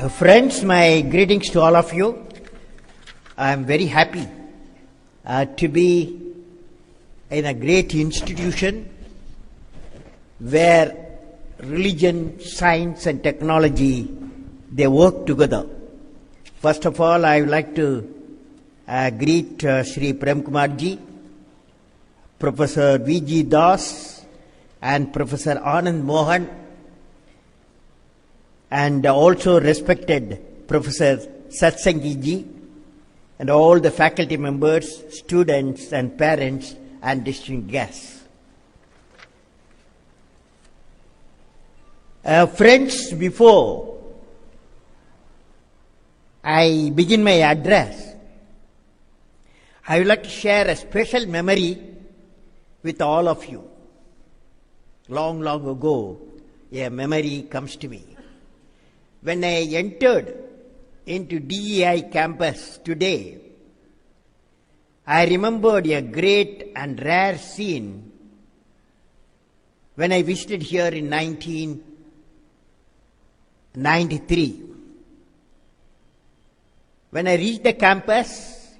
Friends, my greetings to all of you. I am very happy to be in a great institution where religion, science and technology, they work together. First of all, I would like to greet Sri Prem Kumar ji, Professor V.G. Das and Professor Anand Mohan, and also respected Professor Satsangi ji, and all the faculty members, students and parents and distinguished guests. Friends, before I begin my address, I would like to share a special memory with all of you. Long, long ago, a memory comes to me. When I entered into DEI campus today, I remembered a great and rare scene when I visited here in 1993. When I reached the campus,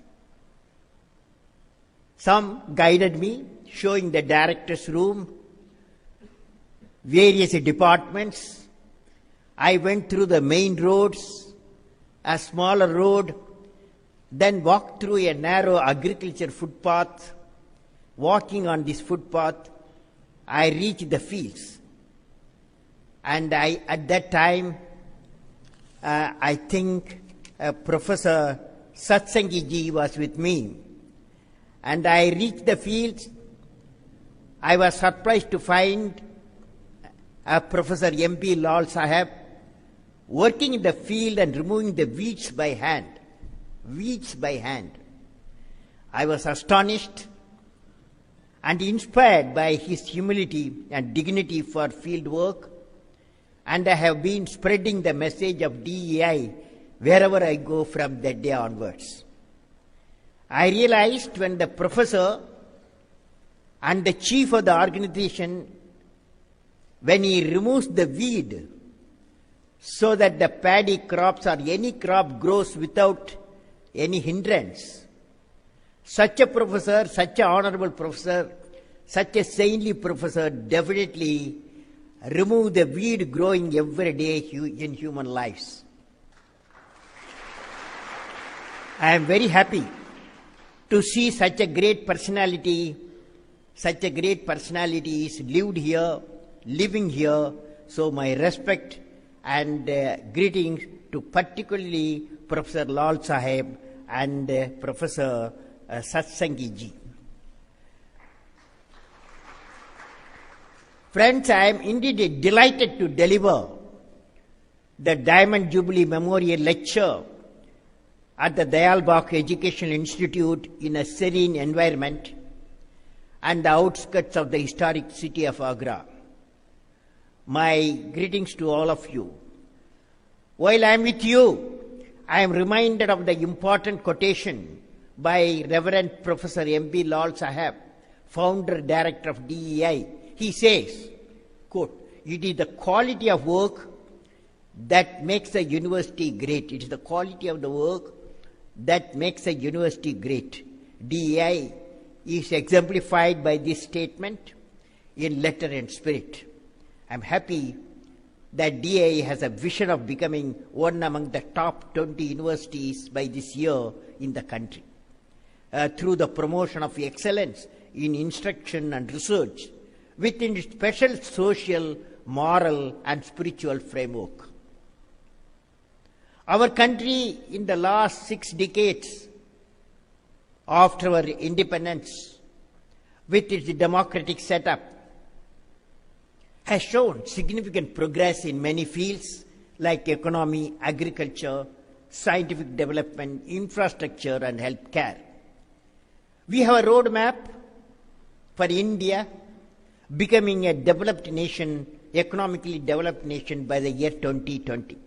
some guided me, showing the director's room, various departments. I went through the main roads, a smaller road, then walked through a narrow agriculture footpath. Walking on this footpath, I reached the fields. And at that time, I think Professor Satsangi ji was with me. And I reached the fields. I was surprised to find Professor M.P. Lal Sahab working in the field and removing the weeds by hand. Weeds by hand. I was astonished and inspired by his humility and dignity for field work, and I have been spreading the message of DEI wherever I go from that day onwards. I realized when the professor and the chief of the organization, when he removes the weed so that the paddy crops or any crop grows without any hindrance, such a professor, such an honorable professor, such a saintly professor definitely remove the weed growing every day in human lives. I am very happy to see such a great personality is living here. So my respect and greetings to particularly Professor Lal Sahab and Professor Satsangi ji. Friends, I am indeed delighted to deliver the Diamond Jubilee Memorial Lecture at the Dayal Bach Educational Institute in a serene environment and the outskirts of the historic city of Agra. My greetings to all of you. While I am with you, I am reminded of the important quotation by Reverend Professor M.P. Lal Sahab, founder director of DEI. He says, quote, "It is the quality of work that makes a university great. It is the quality of the work that makes a university great." DEI is exemplified by this statement in letter and spirit. I am happy that DEI has a vision of becoming one among the top 20 universities by this year in the country. Through the promotion of excellence in instruction and research within its special social, moral and spiritual framework. Our country in the last 6 decades after our independence, with its democratic setup, has shown significant progress in many fields like economy, agriculture, scientific development, infrastructure and healthcare. We have a roadmap for India becoming a developed nation, economically developed nation by the year 2020.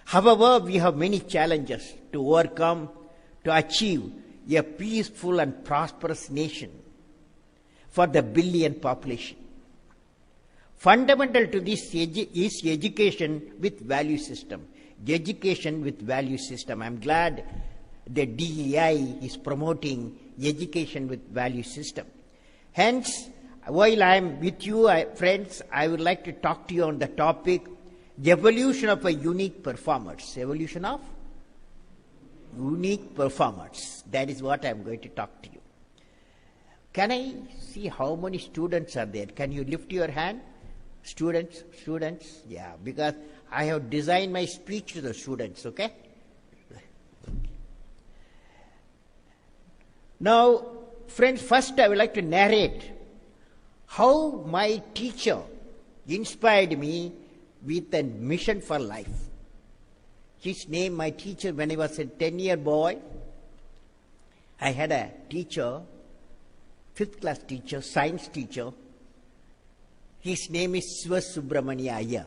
However, we have many challenges to overcome to achieve a peaceful and prosperous nation for the billion population. Fundamental to this is education with value system. education with value system. I'm glad the DEI is promoting education with value system. Hence, while I'm with you, friends, I would like to talk to you on the topic, the evolution of a unique performers. Evolution of unique performers. That is what I'm going to talk to you. Can I see how many students are there? Can you lift your hand? Students? Yeah, because I have designed my speech to the students, okay? Now, friends, first I would like to narrate how my teacher inspired me with a mission for life. His name, my teacher, when I was a 10-year boy, I had a teacher, 5th class teacher, science teacher. His name is Siva Subramania Iyer.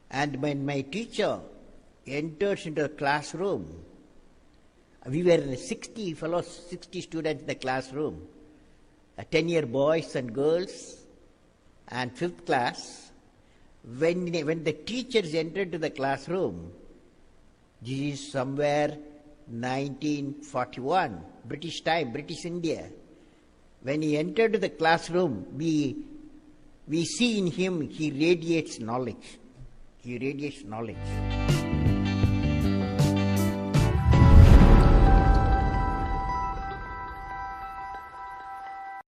And when my teacher enters into the classroom, we were 60 fellows, 60 students in the classroom, 10-year boys and girls, and 5th class. When the teachers entered to the classroom, this is somewhere 1941, British time, British India. When he entered the classroom, we see in him, he radiates knowledge. He radiates knowledge.